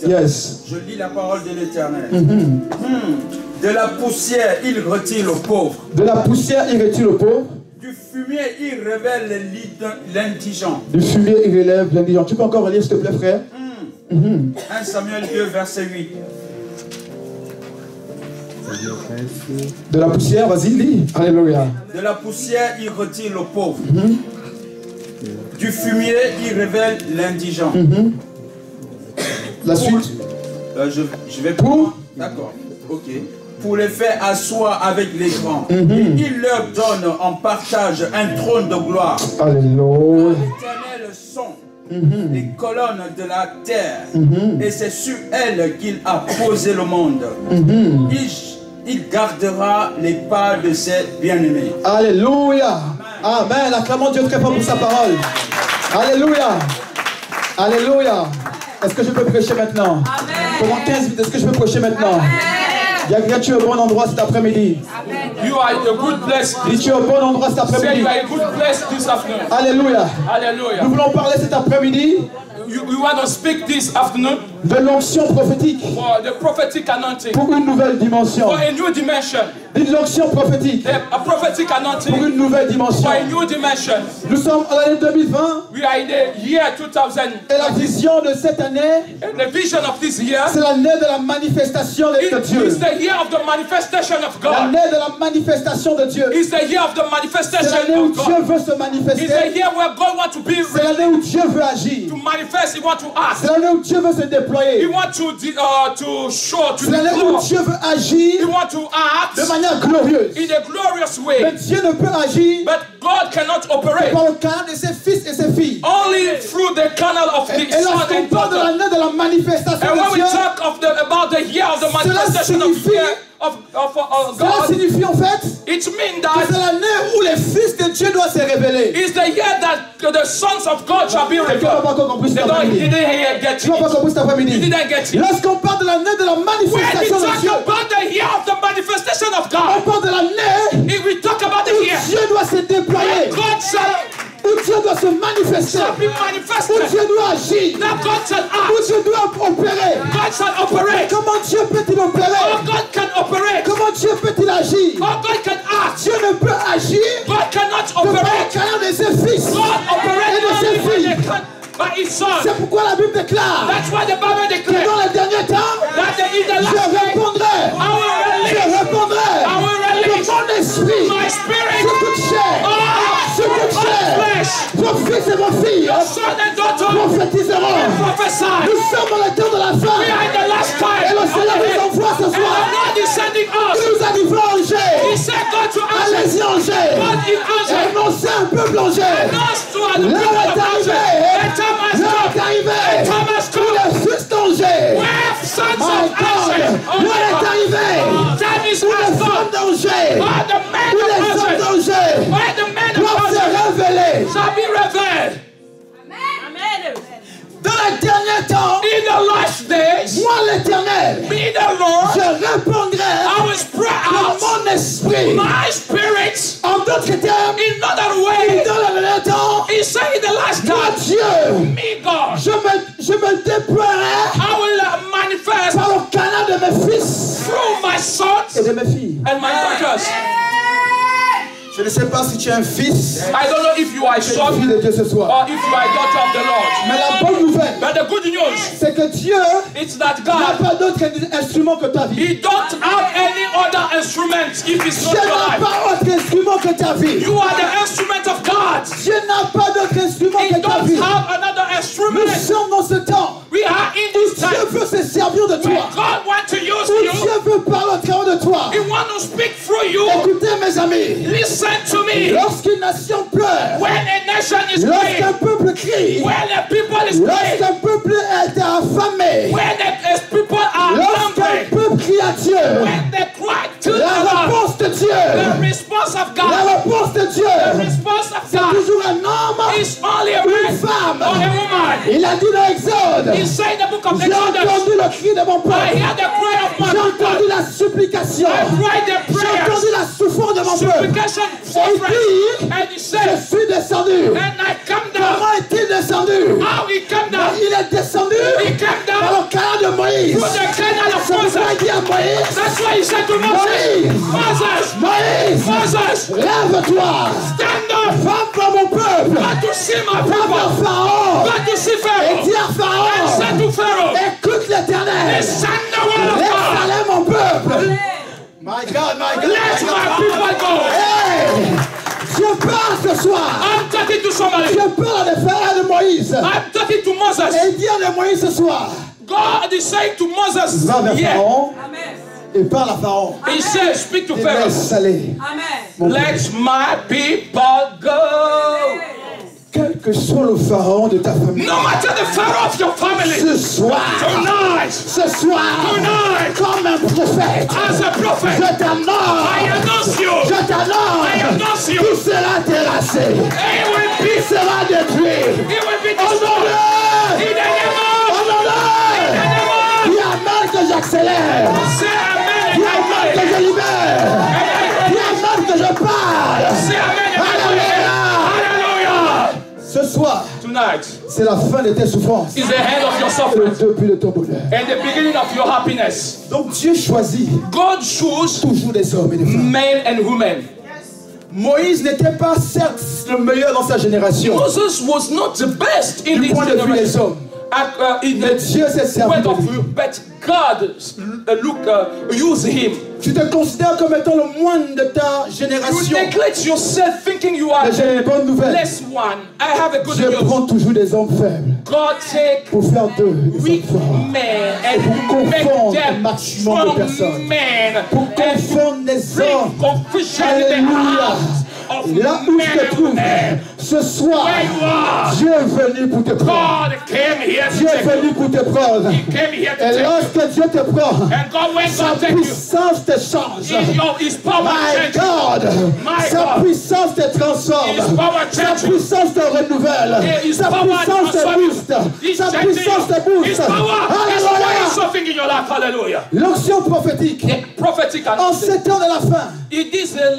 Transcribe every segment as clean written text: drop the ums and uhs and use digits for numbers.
l'Éternel. Yes. Je lis la parole de l'Éternel. De la poussière, il retire le pauvre. De la poussière, il retire le pauvre. Du fumier, il révèle l'indigent. Du fumier, il relève l'indigent. Tu peux encore relire, s'il te plaît, frère? 1 Samuel 2, verset 8. De la poussière, vas-y, lis. Alléluia. De la poussière, il retire le pauvre. Du fumier, il révèle l'indigent. La suite. Je vais pour. D'accord. Ok. Pour les faire asseoir avec les grands. Et il leur donne en partage un trône de gloire. Alléluia. L'éternel sont les colonnes de la terre. Et c'est sur elles qu'il a posé le monde. Il gardera les pas de ses bien-aimés. Alléluia. Amen. Acclamons Dieu très fort pour sa parole. Alléluia. Alléluia. Est-ce que je peux prêcher maintenant? Pendant 15 minutes, est-ce que je peux prêcher maintenant? Amen. Tu es au bon endroit cet après-midi. You are in a good place. Tu es au bon endroit cet Say après-midi. you are in a good place this afternoon. Alléluia. Hallelujah. Nous voulons parler cet après-midi You want to speak this afternoon de l'onction prophétique for the prophetic anointing, pour une nouvelle dimension. for a new dimension. Une onction prophétique A prophetic pour anointing une nouvelle dimension. for a new dimension. Nous sommes en l'année 2020 We are in the year 2000. et la vision de cette année, And the vision of this year c'est l'année de la manifestation de Dieu. is the year of the manifestation of God. L'année de la manifestation de Dieu. It's the year of the C'est manifestation l'année où of Dieu God. veut se It's the manifester. year where God wants to be C'est l'année où Dieu veut agir. to manifest. He wants to act. C'est l'année où Dieu veut se He déployer. wants to show, to C'est l'année où declare. Dieu veut He agir wants to act de manière glorieuse. in a glorious Mais way. Dieu ne peut agir But God cannot operate par le canal de ses fils et ses filles. only through the canal of the Et Son lorsqu'on and parle de daughter. l'année de la manifestation And when de we Dieu, talk of about the year of the Cela manifestation of signifie- year of cela God, signifie en fait it means que c'est that l'année où les fils de Dieu doivent se révéler. it's the year that the sons of God shall be Tu n'as pas revealed. encore compris cet They après-midi. didn't get Tu n'as pas it. compris cet They après-midi. didn't get it. Lorsqu'on parle de l'année de la When we manifestation de talk Dieu, about the year of the manifestation of on God, parle de l'année if we talk about the où year, Dieu doit se déployer, God où Dieu doit se manifester, shall be où manifested. Dieu doit agir, Now God shall où act. Dieu doit opérer. God shall operate. Comment Dieu peut-il Oh, opérer? God can operate. Comment Dieu peut-il agir? Oh, God can act. Dieu ne peut agir God cannot que par le operate. canal de ses fils God operates et de ses only filles. by His Son. C'est pourquoi la Bible déclare That's why the Bible que declares dans les derniers temps, that in the je last day, répondrai, I will je release répondrai I will de release mon esprit my spirit sur toute chair, sur toute on chair. flesh. Vos fils et vos filles Your son and daughter prophétiseront. prophesy. Nous sommes dans le temps de la fin. We are in the last time. Et le Seigneur nous envoie ce And soir. the Lord is sending us. Il nous a dit, va He Angers. said, go to Angers. Allez-y Angers. God in Et Angers. annoncez un peuple Angers. Announce to the L'heure people est of Angers. arrivée. The time has L'heure est come. arrivée. The time has Pour come. les fils d'Angers. Where sons My of God. Angers. Oh, L'heure est God. arrivée. Time is Pour les has femmes come. d'Angers. Where the men Pour of les hommes Angers. d'Angers. Where the men of Doivent se Angers révéler. shall be revealed. Dans les derniers temps, In the last days, moi l'Éternel, me the Lord, je répandrai I will spread de out mon esprit. my spirit. En d'autres termes, In other way, dans les derniers temps, He said in the last moi time, Dieu, me God, je me déploierai I will manifest par le canal de mes fils through my et sons de mes filles. and my daughters. Je ne sais pas si tu es un fils, I don't know if you are a tu es une son fille de Dieu ce soir. or if you are a daughter of the Lord. Mais la bonne nouvelle, But the good news c'est que Dieu is that n'a God, pas d'autre instrument que ta vie. He don't have any other instrument if it's not Dieu your n'a life. pas autre instrument que ta vie. You are the instrument of God. Dieu n'a pas d'autre instrument He que ta don't vie. have another Nous instrument. sommes dans ce temps We are in où this Dieu time veut se servir de where toi. God wants to use Où you. Dieu veut parler au travers de toi. He wants to speak through you. Écoutez mes amis, Listen to me. lorsqu'une nation pleure, When a nation is lorsqu'un praying, peuple crie, when the people is praying, lorsqu'un peuple est affamé, when the people are lorsqu'un hungry, peuple crie à Dieu, when they cry to the la Lord, réponse de the Dieu, response of la God, réponse de the Dieu, response of c'est God toujours un homme, is only a une man femme. or a woman. Il a dit dans Exode, He said in the book of j'ai Exodus, entendu le cri de mon I peuple, hear the cry of my j'ai people. entendu la supplication. I cried the J'ai prayers. entendu la souffrance de mon peuple. Supplication, Et suffering. il dit, And he je said, suis descendu. and I come down. Comment est-il descendu? How he come down? Il est descendu He came par down le canal de Moïse. through the canal of C'est pourquoi Moses. il dit à Moïse, That's why he said to Moses, Moses, Moïse, Moses, lève-toi, stand up. va par mon peuple, Go to see my va par people. Pharaon, Go to see et Pharaoh. dis à And Pharaon, said to Pharaoh, écoute l'Éternel, listen the word of laisse God. aller mon peuple. My God, my God, Let my my God. people go. Hey, je parle ce soir, I'm talking to somebody. je parle de Pharaon et de Moïse, I'm talking to Moses. et dis à Moïse ce soir, God is saying to Moses, va vers yeah. Pharaon Amen. et parle à Pharaon, He says, speak to et Pharaoh. laisse aller. Amen. Mon peuple. Let my people go. Quel que soit le Pharaon de ta famille, No matter the Pharaoh of your family, ce soir, tonight, ce soir, Tonight. comme un prophète, as a prophet, je t'annonce, I announce you, je I t'annonce, announce you, tout sera terrassé, he will tout be, sera détruit. he will be Au nom destroyed. de, In the name of, au nom de, dis amen que j'accélère, say amen dis and amen que amen. je libère, dis amen que je parle. Say amen and Alléluia. Hallelujah. Ce soir, Tonight c'est la fin de tes souffrances is the end of your et suffering le début de ton bonheur. and the beginning of your happiness. Donc Dieu choisit God chose toujours des hommes et des femmes. men and women. Moïse n'était pas certes le meilleur dans sa génération. Moses was not the best in Du this point de vue des generation. hommes. In Mais the Dieu s'est servi point de of lui. view, but God used him. Tu te considères comme étant le moindre de ta You génération. neglect yourself thinking you are Mais j'ai une bonne the nouvelle. less one. I have a good Dieu news. prend toujours des hommes faibles God take pour faire d'eux des hommes weak forts. men Pour and make confondre un them maximum de strong personnes. men Pour and confondre les bring hommes. confusion in the Alléluia. hearts of Là où men je te and trouve, women. ce soir, Where you are, Dieu est venu pour te prendre. God came here to Dieu est take you. venu pour te prendre. He came here to Et take you. lorsque Dieu te prend, And God, when sa God take you, puissance te change. His power My changes. God, My sa God. puissance te transforme, His power sa changes. puissance te renouvelle, His sa power puissance te transforms you. booste, He's sa changing puissance you. te booste. His power is doing Alléluia. something in your life. Hallelujah. L'onction prophétique, The prophetic en and ces temps de la fin,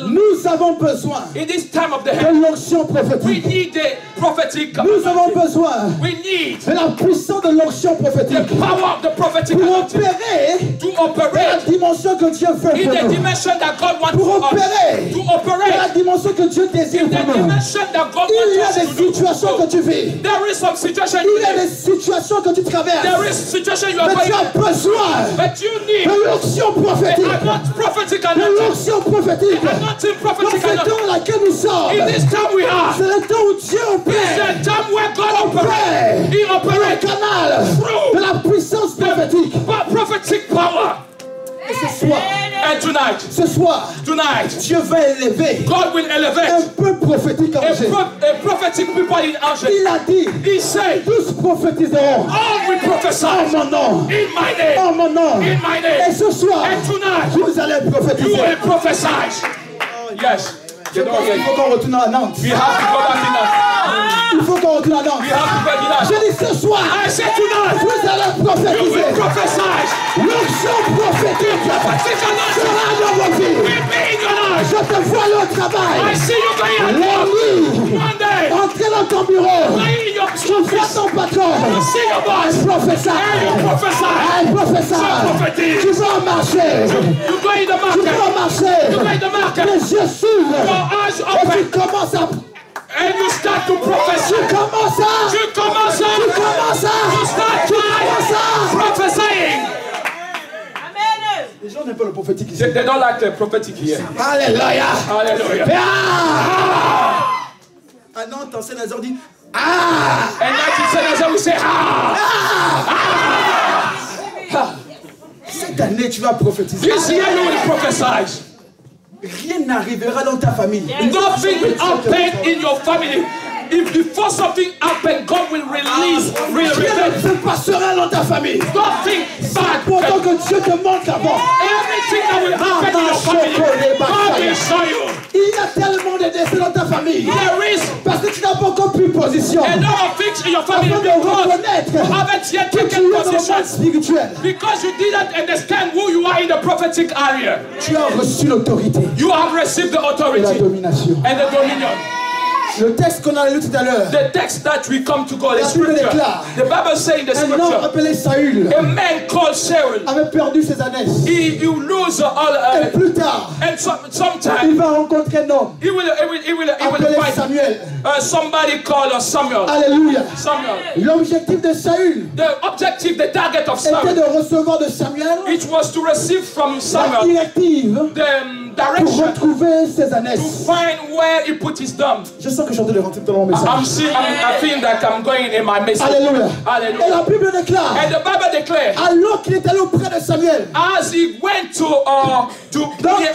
nous avons besoin in this time of the de hand, l'onction we prophétique. need the prophetic Nous avons anointing. besoin We need de la puissance de l'onction the prophétique power of the prophetic pour anointing opérer to dans la operate dimension que Dieu veut in pour the nous. dimension that God wants Pour for us opérer to dans la operate dimension que Dieu désire in the pour nous. dimension that God Il y a wants us des to do. situations que tu vis. There is some situation Il you y a need. des situations que tu traverses. There is situation you are Mais tu going as through. besoin But you need de l'onction prophétique. I want prophetic De anointing. l'onction prophétique. Anointing, Dans prophetic ce anointing. temps dans lequel nous sommes, In this time we are, c'est le temps où Dieu it's opère the time where God operates. opère He dans le operates canal de la puissance prophétique. prophetic power. Et ce soir, And tonight, Dieu va élever God will un elevate peuple prophétique en Angers. a prophetic people in Angers. Il a dit, He said, tous prophétiseront all will en prophesy mon nom. in my name. En mon nom. In my Et name. ce soir, And tonight, vous allez you prophétiser. will prophesy. Yes. Je pense qu'il faut qu'on retourne à Nantes. We have to go back in now. Il faut qu'on retourne à Nantes. We have to go back in now. Je dis ce soir, I said tonight, vous allez you prophétiser. will prophesy. L'onction prophétique Prophetic anointing sera dans vos vies. will be in your life. Je te vois aller au I travail. see you going at work Lundi, one day. entrer dans ton bureau. Lying in your Tu vois office. ton patron. You see your boss. Professeur. And you prophesy. Professeur. Tu vas marcher. You go in the Tu market. vas marcher. You go in the market. Les yeux s'ouvrent. Your eyes Et tu open. commences à... And you start to prophesy. Tu commences à... You commence Tu on. commences à... You start Tu commences à... prophesying. Les gens n'aiment pas le prophétique ici. They don't like the prophetic here. Alléluia. Hallelujah. Ah non, ton Saint-Nazar dit... Ah! And like you said, we say, Cette année, tu vas prophétiser. this year you will prophesy. Rien n'arrivera dans ta famille. Nothing will happen in your family. If before something happens, God will release, will Rien reveal. ne se passera dans ta famille. Nothing bad. Pourtant que Dieu te montre avant. Everything that will happen in your family, God will show you. Il y a tellement de décès dans ta famille. There is Parce que tu n'as pas encore pu position. A lot of things in your family Afin de because reconnaître you haven't yet que tu taken es dans le position. monde spirituel. Because you didn't understand who you are in the prophetic area. Tu as reçu l'autorité You have received the et la authority domination. and the dominion. Le texte qu'on a lu tout à l'heure. The text that we come to go, the La Bible scripture. déclare. The Bible says in the Un homme scripture, appelé Saül a man called Saul, avait perdu ses ânesses. you lose all, Et plus tard, and sometime il va rencontrer un homme he will appelé find Samuel. somebody called Samuel. Alléluia. Samuel. L'objectif de Saül The objective, the target of était Samuel, de recevoir de Samuel it was to receive from la Samuel directive the pour direction retrouver ses to ânesses. find where he put his thumb. Je sens que je suis en train de rentrer dans mon message. I feel that I'm going in my message. Alléluia. Et Hallelujah. la Bible déclare, And the Bible declares, alors qu'il est allé auprès de Samuel, as he went to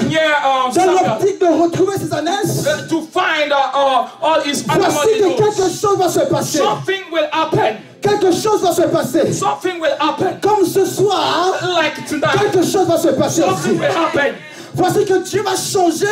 near dans Samuel, l'optique de retrouver ses ânesses, to find all his animals, voici que quelque chose va se passer. something will happen. Quelque chose va se passer. Something will happen. Comme ce soir, Like tonight, quelque chose va se passer aussi. something will happen. Voici que Dieu va changer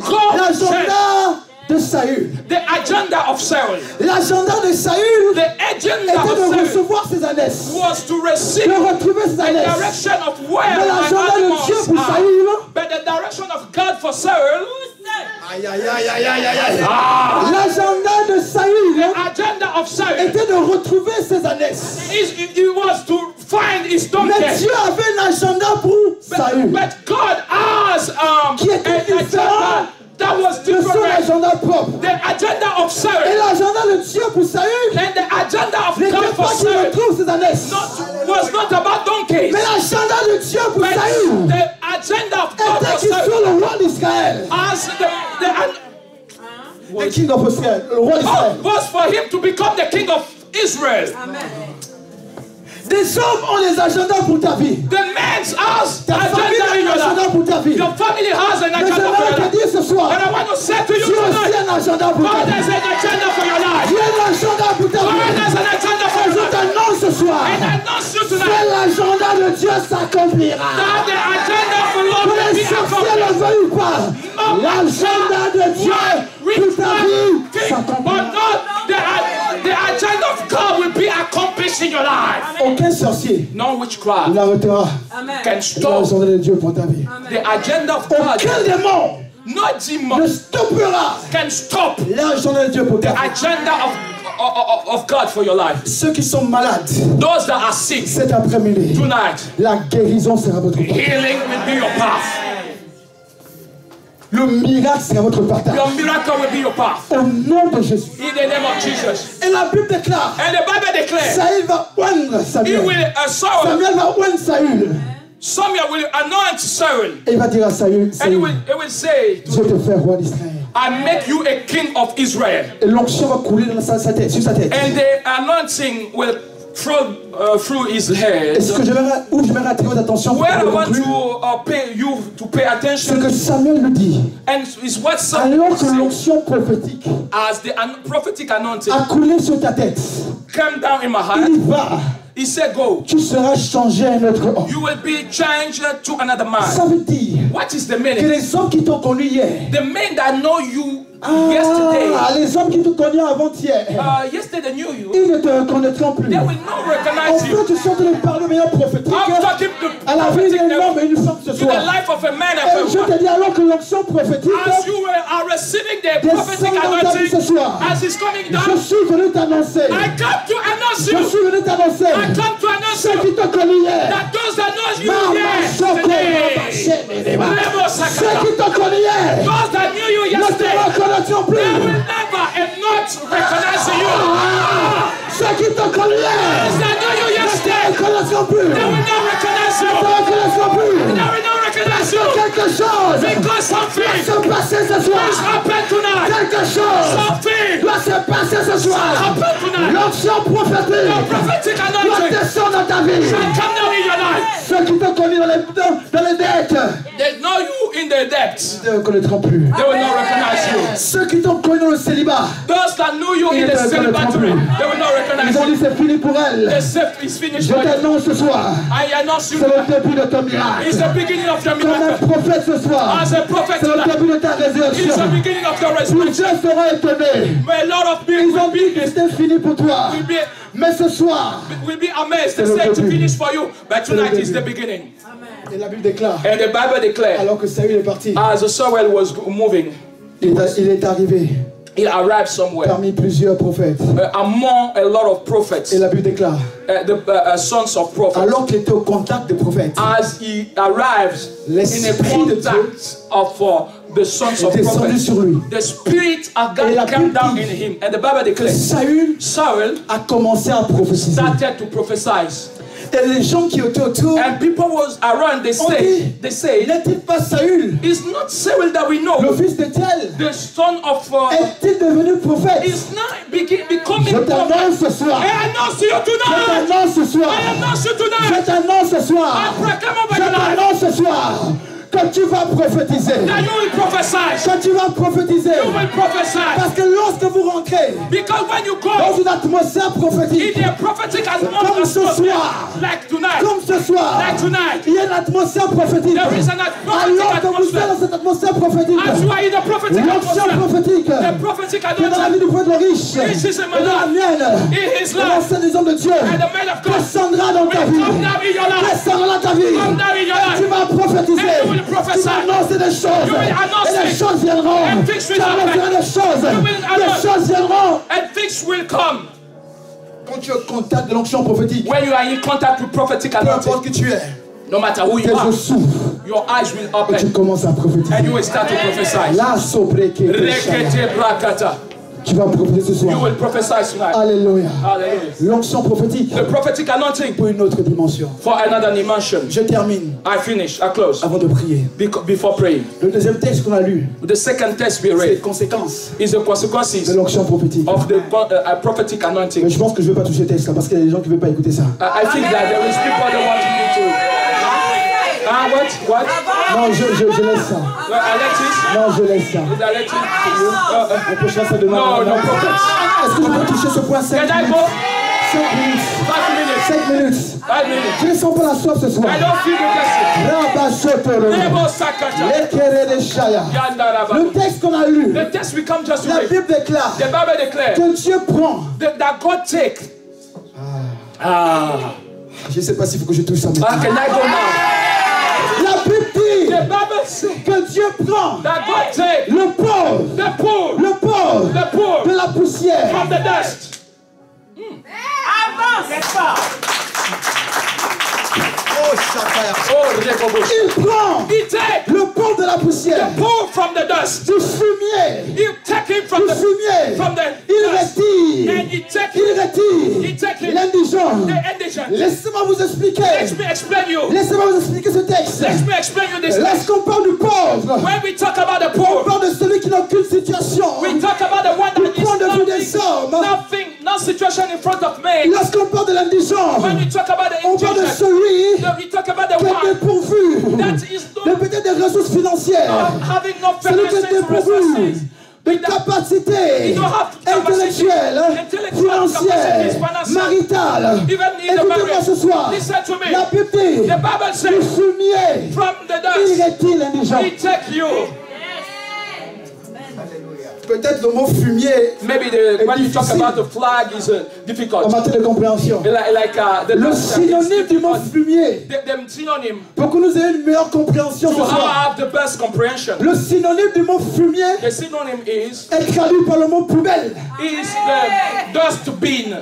God l'agenda de Saül. The agenda of Saul, L'agenda de Saül the agenda était of de Saul recevoir ses ânesses, was to receive de retrouver ses the ânesses. direction of where Mais my l'agenda de Dieu animals pour are. Saül, But the direction of God for Saul, aïe, aïe, aïe, aïe, aïe, aïe. L'agenda de Saül agenda of Saul était de retrouver ses ânesses. it was to find his Mais donkey. Dieu avait un agenda pour Saül But God has qui an était différent agenda that was de son different. agenda propre. The agenda of Et Saul l'agenda de Dieu pour Saül and the agenda of n'était God for pas qu'il Saul retrouve ses ânesses. was not about donkeys. Mais l'agenda de Dieu pour But Saül the agenda of God était for qu'il Saul soit le roi d'Israël. as Le king of Israel, le roi d'Israël. was for him to become the king of Israel. Des hommes ont des agendas pour ta vie. The man's has Ta famille agenda a in un your agenda life. pour ta vie. Your family has an Mais agenda for your j'aimerais te life. dire ce soir, And I want to say to you Dieu a aussi tonight, un agenda pour ta God vie. has an agenda for your life. Dieu a un agenda pour ta God vie. has an agenda for Et your je life. t'annonce ce soir, And I announce you que tonight l'agenda de Dieu s'accomplira. that the agenda of the Lord Que will les be sorciers le accomplished. veuillent ou pas, l'agenda de Dieu pour ta vie But s'accomplira. not the agenda of God will be accomplished in your life. Aucun sorcier No witchcraft n'arrêtera can stop l'agenda de Dieu pour ta vie. the agenda of God. Aucun démon No ne demon stoppera can stop l'agenda de Dieu pour ta vie. agenda of God for your life. Ceux qui sont malades, Those that are sick cet après-midi, tonight, la guérison sera votre part. healing will be your path. Le miracle sera votre partage. Your miracle will be your path. Au nom de Jésus. In the name of Jesus. Et la Bible déclare, And the Bible declares, Saül va oindre he Samuel. will Samuel va oindre Saül. Samuel will anoint Saul. Et il va dire à Saül, And he Saül, will say, je te fais roi d'Israël. I make you a king of Israel. Et l'onction va couler dans sa tête, sur sa tête. And the anointing will flow through his head. Et ce que où j'aimerais attirer votre attention pour Where I want conclure, to pay you to pay c'est attention, que Samuel le dit. and is what Samuel Alors que said, l'onction prophétique as the prophetic anointing a coulé sur ta tête, came down in my heart. il va, He said, go. tu seras changé à un autre homme. You will be changed to another Ça man. veut dire What is the que meaning? les hommes qui t'ont connu hier, The men that know you yesterday, les hommes qui t'ont connu avant-hier, yesterday knew you. ils ne te reconnaîtront plus. They will not En recognize fait, you. tu sens de parler meilleur prophétique I'm talking à la vie prophetic d'un homme et une femme ce to soir. the life of a man Et and je a te woman. dis alors que l'onction prophétique As you are receiving the descend prophetic dans ta vie ce anointing, soir, as it's coming je down, suis venu t'annoncer. I come to announce Je you. suis venu t'annoncer. I come to announce Ceux you qui t'ont connu hier, that those that know you ceux yesterday, qui t'ont connu hier, those that knew you ne te yesterday, reconnaîtront they will plus. never and not recognize you. Ceux qui t'ont connu hier, Those that know you ne te yesterday, reconnaîtront plus. they will not recognize Ne you. te reconnaîtront plus. They will not recognize you Quelque chose because something doit se passer ce has soir. happened tonight. Quelque chose Something doit se passer ce soir. happened tonight. L'onction prophétique Prophetic doit anointing descendre dans ta vie. shall come down in your life. Ceux qui t'ont connu dans les dettes, They know you in the depths, Ils ne te reconnaîtront plus. they will not recognize you. Ceux qui t'ont connu dans le célibat, Those that knew you Ils in ne the te reconnaîtront celibacy, plus. they will not recognize ils ont you. dit c'est fini pour elle. They say it's finished Je for you. t'annonce ce soir, I announce you c'est le that début de ton miracle. it's the beginning of your Comme un miracle. prophète ce soir, As a prophet c'est le tonight, début de ta it's the résurrection. beginning of your resurrection. Plusieurs seront étonnés. But a lot of people Ils ont will dit que c'était fini pour toi. be Mais ce soir, amazed. They C'est le say to début. finish for you, but tonight le is the début. beginning. et la Bible déclare, And the Bible declares, alors que Saül est parti, as Samuel was moving, il est arrivé he arrived somewhere parmi plusieurs prophètes. among a lot of prophets, Et la Bible déclare, the sons of prophets. alors qu'il était au contact des prophètes, As he arrives in a l'Esprit de Dieu contact of the sons est of descendu prophets, sur lui. the Spirit of Et la God came Bible down dit in him. And the Bible declares, Saül Saul a commencé à prophétiser. started to prophesy. Et les gens qui étaient autour And people was around, they say, n'est-il pas Saül, it's not Saul that we le know, fils de Tel, the son of, est-il devenu prophète? is not becoming Je prophet. t'annonce ce soir. I announce you Je tonight. t'annonce ce soir. I announce you Je tonight. t'annonce ce soir. I proclaim over Je your life t'annonce ce soir que tu vas prophétiser. that you will prophesy. Que tu vas prophétiser. You will prophesy. Parce que lorsque vous rentrez Because when you go dans une atmosphère prophétique, in a prophetic Comme atmosphere, ce soir. like tonight, comme ce soir, like tonight, il y a une atmosphère prophétique. there is an prophetic Alors que vous êtes atmosphere. dans cette atmosphère prophétique, As you are in the prophetic l'onction atmosphere, prophétique the prophetic qui est dans la vie anointing du prophète riche Riche is in my et dans la life. mienne in his et dans life celle des hommes de Dieu and the man of God descendra dans ta will vie. come down in your life. Descendra dans ta vie. Come down in your Tu life. vas prophétiser. And you will prophesy. Tu vas annoncer des choses. You will announce Et les it. choses viendront. And things will Tu annonceras happen. des choses. You will Les announce. choses viendront. And things will come. Quand tu es au contact de l'onction prophétique, When you are in contact with prophetic peu importe anointing, qui tu es, no matter who tes you are, yeux s'ouvrent your eyes will et tu open commences à prophétiser. and you will start to prophesy. Là, sobreke, Rekete brakata. tu vas prophétiser ce You soir. will prophesy tonight. Alléluia. Hallelujah. L'onction prophétique The prophetic anointing pour une autre dimension. for another dimension. Je termine I finish. I close. avant de prier. Before praying. Le deuxième texte qu'on a lu, The second test we c'est les read conséquences is the de consequences l'onction prophétique. of the prophetic anointing. Mais je pense que je ne vais pas toucher le texte là parce qu'il y a des gens qui ne veulent pas écouter ça. I think that there is people that want me to. What? Non, je laisse ça. Alexis? Non, je laisse ça. Is Alexis? On peut faire ça demain. No, no problem. Est-ce que je peux toucher ce point 5 Can I minutes? go? 5 minutes. 5 minutes. 5 minutes. 5 minutes. Je ne sens pas la soif ce soir. I don't feel the Rabashotoro. blessing. Nebo sakata. Lekere de Shaya. Yandaraba. Le texte qu'on a lu, The test we come just to la read. Bible déclare The Bible declares que Dieu prend. that God take. Je ne sais pas s'il faut que je touche ça maintenant. Can I go now? La Bible dit The Bible says que Dieu prend that God take le pauvre, the poor de la poussière. from the dust. Oh, Rekobosh. Il prend He take le pauvre de la poussière. the poor from the dust. Du fumier. He take him from Du the fumier. Il dust. retire. And he take Il retire He take it. l'indigent. the indigent. Laissez-moi vous expliquer. Let me explain you. Laissez-moi vous expliquer ce texte. Let me explain you this. Lorsqu'on parle du pauvre, When we talk about the on poor, parle de celui qui n'a aucune situation. we talk about the one that Du point de vue des is hommes. no situation in front of me. Lorsqu'on parle de l'indigent, When we talk about the on parle de indigent, celui we talk about the qui est one dépourvu that is de peut-être des ressources financières. having no Celui qui est financial dépourvu resources. de capacités You don't have intellectuelles, intellectual financières, capacities, maritales. Even in the Écoutez-moi marriage. ce soir. Listen to me. La Bible dit, The Bible le says, fumier, from the il dust, retire l'indigent. he take you. Peut-être le mot fumier Maybe when you talk difficile. about the flag is en difficult. matière de compréhension. The Le dust is synonyme du mot difficult. fumier, The synonym pour que nous ayons une meilleure compréhension to ce soir. have the best comprehension. Le synonyme du mot fumier The synonym is est traduit par le mot poubelle. the dust bin.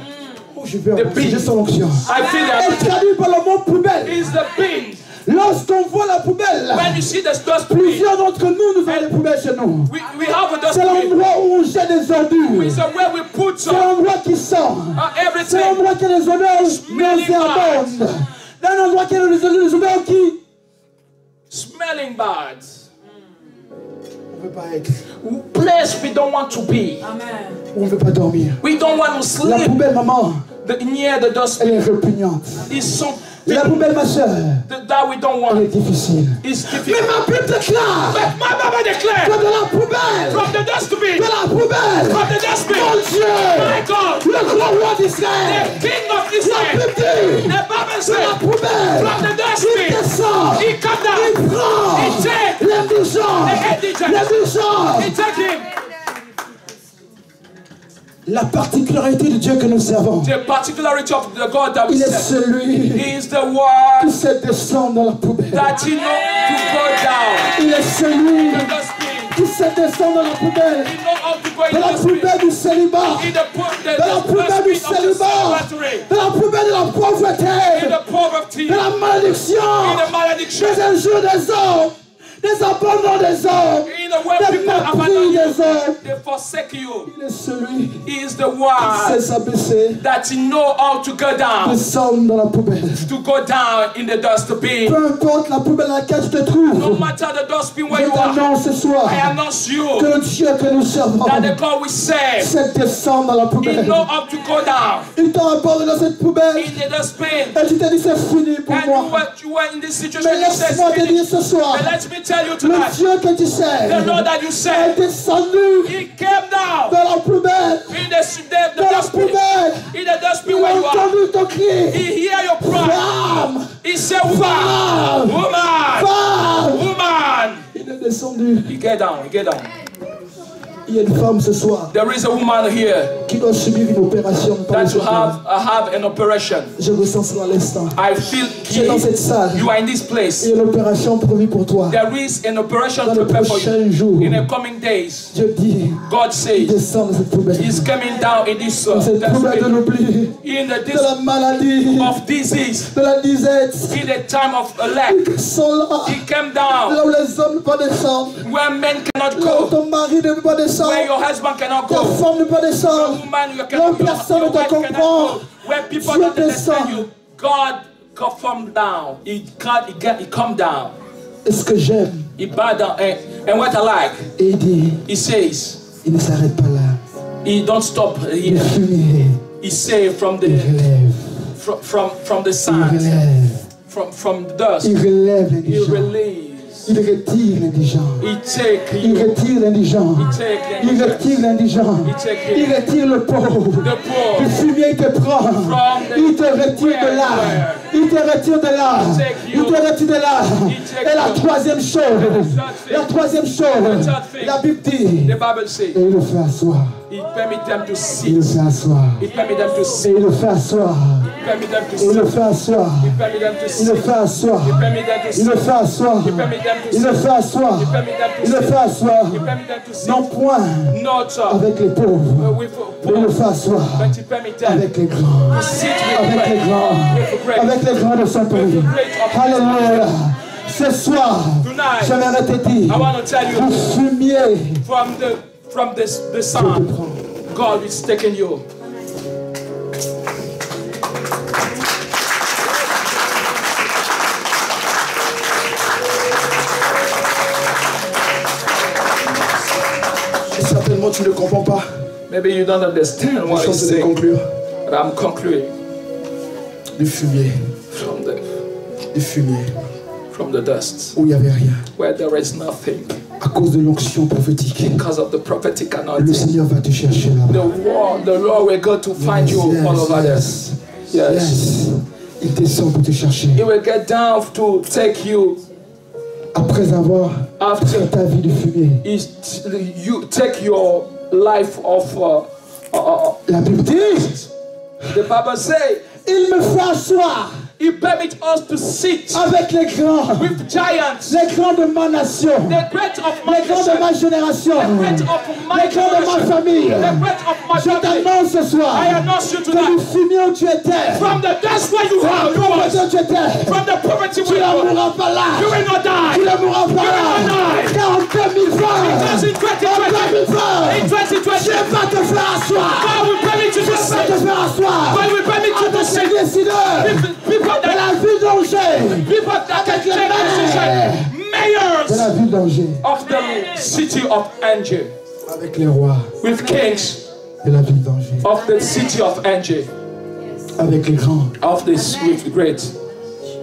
Oh, je vais The avancer, bin. j'ai son onction. I feel Est that traduit par le mot poubelle. is the bin. Lorsqu'on voit la poubelle, When you see the dust bin, plusieurs d'entre nous, nous avons des poubelles chez nous. we have a dust C'est bin. l'endroit où on jette des ordures. It's where we put C'est some l'endroit qui sent. C'est everything. l'endroit qui a des odeurs nauséabondes. C'est un endroit qui a des odeurs qui... Smelling bad. On ne veut pas être. Place we don't want to be. On ne veut pas dormir. We don't want to La sleep poubelle, maman, near the dust elle bin. est répugnante. It's so La poubelle, ma soeur, that we don't elle est want difficile. is Mais difficult. ma Bible déclare But my Bible que declares de la poubelle, from the dustbin, de la poubelle, from the dustbin, mon Dieu, my God, le grand roi the d'Israël, King of la Israel, Bible dit, the Bible de la says, poubelle, from the il dustbin, descend, he come down, il prend he take, l'indigent, l'indigent. he take him. La particularité de Dieu que nous servons, The particularity of the God that we il est serve, celui he is the one qui sait descendre dans la poubelle. that you know to go down. Il est celui The dustbin, qui sait descendre dans la poubelle. he know how to go in Dans la the dustbin. poubelle du célibat, In the dans la poubelle du dustbin of the célibat, celibacy, dans la poubelle de la in pauvreté, the poverty, de la malédiction, in the malediction, des injures des hommes, des abandons des hommes, in the way des people abandon mépris you, des hommes. they forsake you. Il est celui He is the qui one sait s'abaisser, that you know how to go down, descendre dans la poubelle. to go down in the dustbin. Peu importe la poubelle dans laquelle tu te No trouves, matter the dustbin je where you are, t'annonce ce soir I announce you que le Dieu que nous servons that the God we serve, sait descendre dans la he poubelle. know how to go down Il t'a abordé dans cette poubelle in the dustbin. et tu t'es dit c'est fini pour And moi. you were in this situation, Mais you said, laisse-moi te dire ce soir, but let me tell you le tonight, Dieu que tu the sais Lord that you est serve, descendu he came down dans la poubelle, in the dans la dustbin, poubelle. in the dustbin Il where a you are. entendu ton cri. He hear your cry. Femme, He said, woman, woman, femme. woman. Il est descendu. He get down, he get down. Il y a une femme ce soir There is a woman here qui doit subir une opération. that you have an operation. Je ressens cela à l'instant. I feel Tu es dans cette salle. you are in this place. Il y a une opération prévue pour toi. There is an operation Dans les prepared for you. prochains jours, In the coming days, Dieu dit, God says descends dans cette poubelle. He's coming down in this Dans cette poubelle de dustbin, l'oubli, in the de la maladie, of disease, de la disette. in the time of lack. Ils sont là. He came down Là où les hommes ne peuvent pas descendre. where men cannot Là où go, ton mari ne peut pas descendre. where your husband cannot Ta go, femme ne peut pas the descendre. woman you Là cannot où personne ne your te wife comprend. cannot go, where people Dieu don't understand descend. you. God come down. He come down. Et ce que j'aime, He bow down. And what I like, et il dit, he says, il ne s'arrête pas là. he don't stop Il here. fumier, He say from il the relève, from the il sun, relève, from dust, il relève he l'indigent. release. Il retire l'indigent. He take Il you. retire l'indigent. He take Il the retire l'indigent. Il retire le pauvre. poor. Le fumier il te prend. Il te retire de là. Il te retire de là. Il te retire de là. Et la troisième chose. La troisième chose. La Bible dit. The Bible says Et il le fait asseoir. he permit them to Il le sit. fait asseoir. He permit them to Et sit. il le fait asseoir. He permit them to Et il le sit. fait asseoir. He permit them to Il sit. le fait asseoir. He permit them to Il sit. le fait asseoir. He permit them to Il le sit. fait asseoir. He permit them to Il le sit. fait asseoir. He permit them to sit. Non point Not avec les pauvres. with Mais il le poor, fait asseoir but he permit them avec les grands. to sit Avec les with grands. great. Avec les grands de son pays. Alléluia. Ce soir, Tonight, j'aimerais te dire, I want to tell you vous fumiez. from the sun, God is taking you. Et certainement tu ne comprends pas. Maybe you don't understand Je what suis en he's train de saying, conclure. but I'm concluding Du fumier. Du fumier. from the dust, Où il n'y avait rien. where there is nothing, À cause de l'onction prophétique. because of the prophetic Le anointing. Seigneur va te chercher là-bas. The Lord will go to find you all over there. yes. Yes. Yes. Il descend pour te chercher. He will get down to take you Après avoir after fait ta vie de fumier. you take your life of La Bible dit, the Bible say il me fait asseoir he permit us to sit avec les grands. with giants, Les grands de ma nation. the great of my Les grands de ma nation, génération. the great of my Les grands de ma generation, famille. the great of my Je family. t'annonce ce soir I announce you que du tonight fumier où tu étais, from the dust where you are, du pauvreté où tu étais, from the poverty tu where ne you are, mourras pas là. you will not Tu die. ne mourras pas You will not là. die. Car en 2020, Because in 2020, in 2020, Dieu va te faire asseoir. God will permit you to Dieu va te sit. faire asseoir. God will permit you to Avec sit. les décideurs People de that la ville d'Angers. people that can Avec les take maires decisions, de mayors la ville d'Angers. of the city of Angers, Avec les rois with kings de la ville d'Angers. of the city of Angers, Avec les grands. of this with great.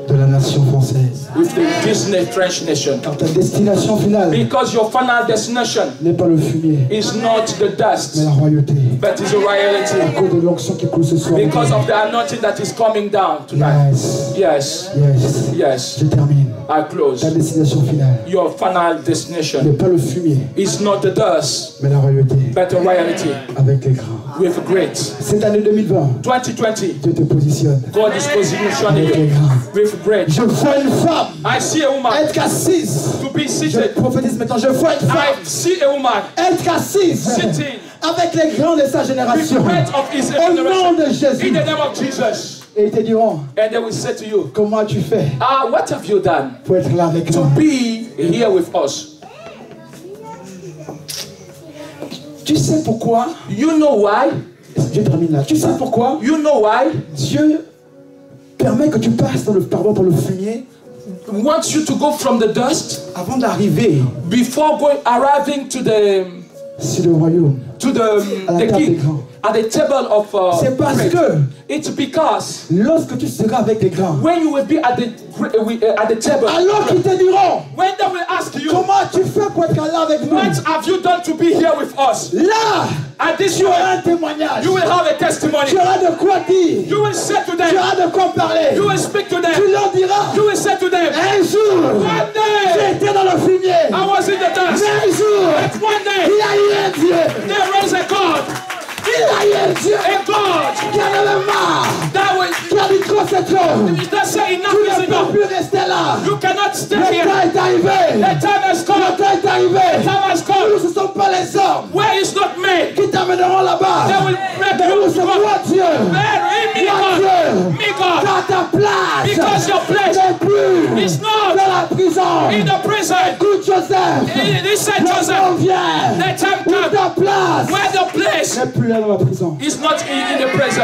de la nation française. with this French nation. Car ta destination finale Because your final destination n'est pas le fumier, is not the dust, mais la royauté. but is a À reality. cause de l'onction qui coule ce soir. Because of the anointing that is coming down tonight. Yes. Yes, Yes. yes. Je termine. I close. Ta destination finale Your final n'est destination pas le fumier, is not the dust, mais la royauté. but a reality Avec les grands. with great. Cette année 2020, 2020, Dieu te positionne God is positioning avec les you grands. with great. Je vois une femme I see a woman être assise. to be Je seated. prophétise maintenant. Je vois une I femme see a woman être assise sitting avec les grands de sa with génération. great of his Au nom generation. de In Jésus. the name of Jesus. Et ils te diront, And they will say to you, comment as-tu fait what have you done pour être là avec to nous? be here with us? Tu sais pourquoi? You know why? Je termine là. Tu sais pourquoi You know why? Dieu permet que tu passes dans le pardon par le fumier Wants you to go from the dust avant d'arriver before arriving to the sur le royaume. À la the table des king grands. at the table of C'est parce bread. que It's because lorsque tu seras avec les grands, when you will be at the table, alors qu'ils te diront, when they will ask you, comment tu fais pour être là avec nous? what have you done to be here with us? Là, At this tu auras point, un témoignage. you will have a testimony. Tu auras de quoi dire. You will say to Tu them, auras de quoi parler. you will speak to Tu them, leur diras, you will say to them, un jour, one day j'étais dans le fumier. I was in the dust, Mais un jour, but one day il y a eu un Dieu. there is a God, Il y a eu un Dieu a God qui en avait marre. that will, Qui a dit trop c'est trop. that say enough Tu is ne peux enough. plus rester là. You cannot stay Le here. temps est arrivé. The time has Le come. temps est arrivé. The time has Nous, come. ce ne sont pas les hommes Where is not me, qui t'amèneront là-bas. they will break Mais nous, you. c'est moi Dieu. Where me Moi God, Dieu. me God, Dans ta place. because your place n'est plus is not dans la prison. in the prison. Écoute Joseph. He said, Le temps Joseph, vient the time où comes ta place where the place n'est plus là dans la prison. is not in the prison,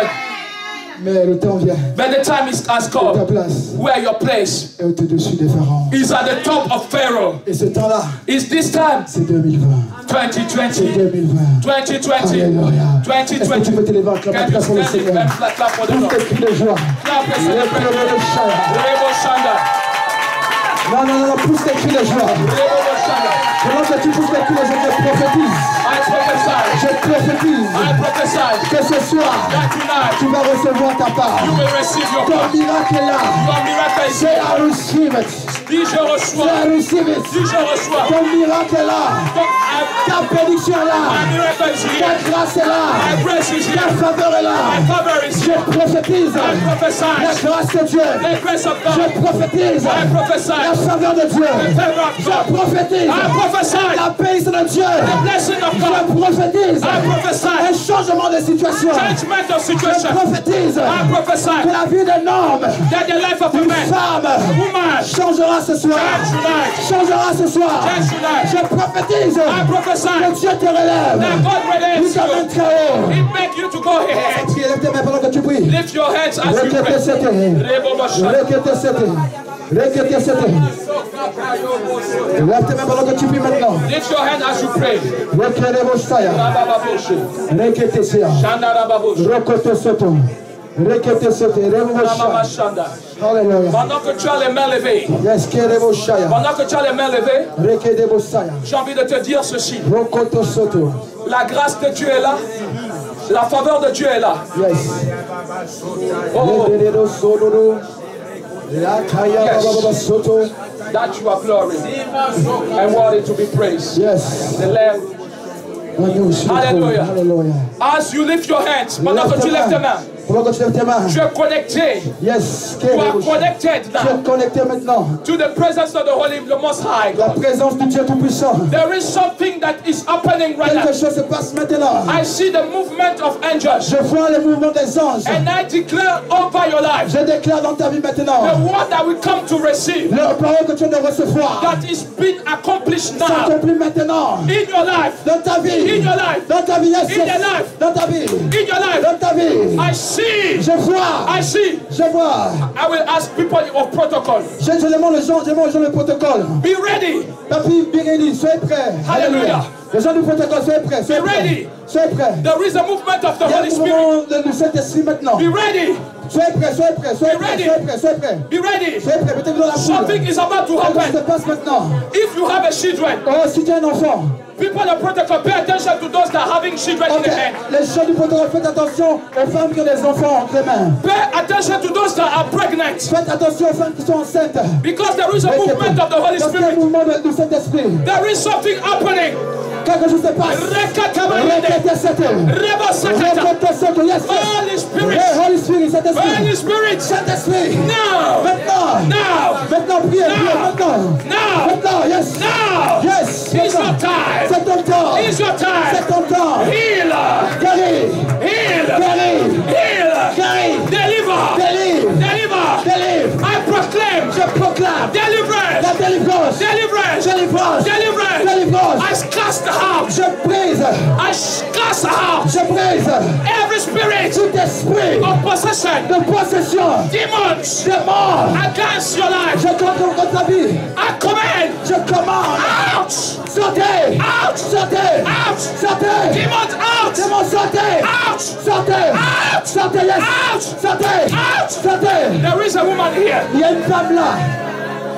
Mais le temps vient but the time has où ta come place where your place est au-dessus des pharaons. is at the top of Pharaoh. Et ce temps-là, Is this time c'est 2020. C'est 2020? 2020. 2020. Alléluia. Est-ce que tu 2020. peux te lever en Can clappant you pour le stand it Seigneur? and clap for the Pousse Lord? tes cris de joie. Clap and celebrate. Rebo Shanda. Non, non, non, pousse tes cris de joie. Rebo Shanda. Pendant que tu pousses tes cris de joie, je prophétise. I prophesy. Je prophétise I prophesy que ce soir, that tonight tu vas recevoir ta part. you will receive your Ton part. miracle est là. Your miracle is Say, here. I receive it. Dis je reçois. Say, I receive it. Dis je reçois. Ton miracle est là. Ta bénédiction est My là. miracle is Ta here. grâce est là. My grace is Ta here. faveur est là. My favor is Je here. prophétise I la prophesy grâce de Dieu. the grace of Je God. prophétise I prophesy la faveur de Dieu. the favor of Je God. prophétise I prophesy la paix de Dieu. the blessing of Je God. prophétise I prophesy un changement de situation. judgment of Je situation. prophétise I prophesy que la vie d'un homme, that the life of a d'une man, femme, woman, changera ce soir. change tonight. Changera ce soir. Change tonight. Je prophétise I prophesy que Dieu te relève. that God Il relates t'amène you. très haut. It make you to go ahead. Prie, lève tes mains pendant que tu pries. Lift your hands as you Requête pray. cette. Rebo Bashanda. Requête cette. Requête cette. Lève tes mains pendant que tu pries maintenant. Lift your hand as you pray. Requête Bosaya. Rabababoshe. Requête Sia. Shanda Rababoshe. Requête soto. Requête cette. Requête Ramama Shanda. Alléluia. Pendant que tu as les mains levées, Yes, Kerebo Shaya. pendant que tu as les mains levées, Requête Bosaya. j'ai envie de te dire ceci. Requête soto. La grâce de Dieu est là. La faveur de Dieu est là. Yes. Oh, Requête soto. La kaya baba soto. that you are glory and worthy to be praised. Yes. The Lamb. Alléluia. Alléluia. As you lift your hands, pendant que tu lèves tes mains, Pendant que tu lèves tes mains. tu es connecté. Yes. You are Kerebo Shaya. connected Tu es now connecté maintenant. to the presence of the Most High La God. présence du Dieu Tout-Puissant. There is something that is happening right now. Quelque chose se passe maintenant. I see the movement of angels, Je vois le mouvement des anges. and I declare over your life Je déclare dans ta vie the maintenant word that we come to receive la parole que tu viens de recevoir that is being accomplished now s'accomplit maintenant in your life, dans ta vie. in your life, Dans ta vie, yes, in yes. your life, Dans ta vie. in your life. Dans ta vie. I see, Je vois. I see. Je vois. I will ask people of protocol, Je demande aux gens le protocole. be ready. Papi, Biréli, soyez prêts. Alléluia. Les gens du protocole, soyez prêts. Soyez Be prêts. ready. Soyez prêts. There is a movement of the Il y a Holy un Spirit. mouvement du Saint-Esprit maintenant. Be ready. Soyez prêts, soyez prêts, soyez prêts, soyez prêts, soyez prêts. Be ready. Soyez prêts, mettez-vous dans la foule. Something is about to Qu'est-ce qui se happen. passe maintenant? If you have a children, Oh, si tu as un enfant. people of protocol, pay attention to those that are having children in Ok, the hand. les gens du protocole, faites attention aux femmes qui ont des enfants entre les mains. Pay attention to those that are pregnant. Faites attention aux femmes qui sont enceintes. Because there is a movement of the Holy Parce qu'il y a un Spirit. mouvement du Saint-Esprit. There is something happening. Quelque chose se passe. Rekatabayende. Rebosekata. Yes, Holy Spirit. Holy Spirit, Saint-Esprit. Holy Spirit. Saint-Esprit. Now. Maintenant. Now. Maintenant, priez, priez, maintenant. Now. Maintenant, yes. Now. Yes. It's your time. C'est ton temps. It's your time. C'est ton temps. Healer. Guéris. Heal. Guéris. Heal. Guéris. Deliver. Délivre. Deliver. Délivre. I proclaim Je proclame deliverance. la délivrance. Deliverance. Délivrance. Deliverance. Délivrance. I cast out. Je brise. I cast out Je brise every spirit tout esprit of possession. de possession. Demons Démons. against your life. Je contre ta vie. I command. Je commande. Out. Sortez. Out. Sortez. Out. Sortez. Demons out. Démons, sortez. Out. Sortez. Out. Sortez, yes. Out. Sortez. Out. Sortez. There is a woman here. Il y a une femme là.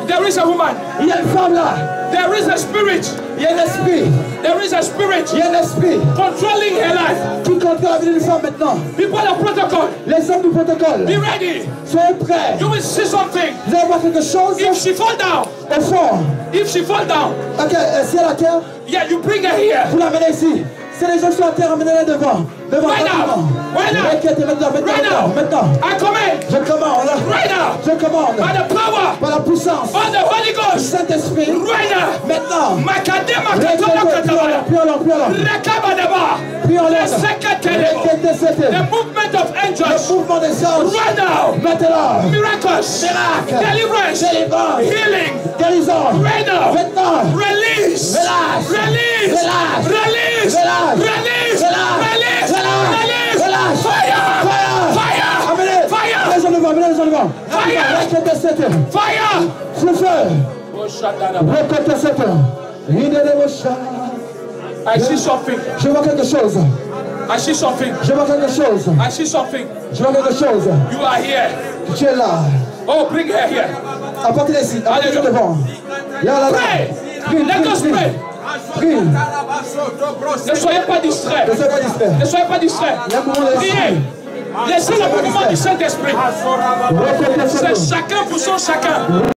There is a woman. Il y a une femme là. There is a spirit. Il y a un esprit. There is a spirit Il y a un esprit controlling her life. qui contrôle la vie d'une femme maintenant. People of protocol, Les hommes du protocole. be ready. Soyez prêts. You will see something. Vous allez voir quelque chose If she fall down, au fond. if she fall down, Ok, si elle est à terre, yeah, you bring her here. vous l'amenez ici. Si les gens sont à terre, amenez-les devant. Devant, Right now. rapidement. Right now. Inquiétez maintenant, Right maintenant, now. maintenant. I command. Je commande. Right now. Je commande. By the power Par la puissance of the Holy du Ghost. Saint-Esprit. Right now. Maintenant. Makadema Prions-le, katala katabaya. prions-le, prions-le. Rekabadaba. Prions-le. The second table. The movement of Le angels. mouvement des anges. Right now. Maintenant. Miracles. Miracle. Deliverance. Délivrance. Healing. Guérison. Right now. Maintenant. Release. Relâche. Release. Relâche. Release. Relâche. Release. Relâche. Release. Relâche. Release. Relâche. Fire. Fire. Fire. Amenez. Fire. Les gens devant, amenez les gens devant. Fire. Répétez cette. Fire. Sous le feu. Oh, shadadaba. Répétez cette. I see something. Je vois quelque chose. I see something. Je vois quelque chose. I see something. Je vois quelque chose. You are here. Tu es là. Oh, bring her here. Apportez-les ici. Apportez-les Alléluia. devant. Là, là, là. Pray. Prie, Let us prie, pray. prie. Ne soyez pas distraits. Ne soyez pas distraits. Ne soyez pas distraits. Il y a un mouvement de Priez. l'esprit. Laissez le mouvement du Saint-Esprit. Répétez C'est cette. chacun pour son chacun.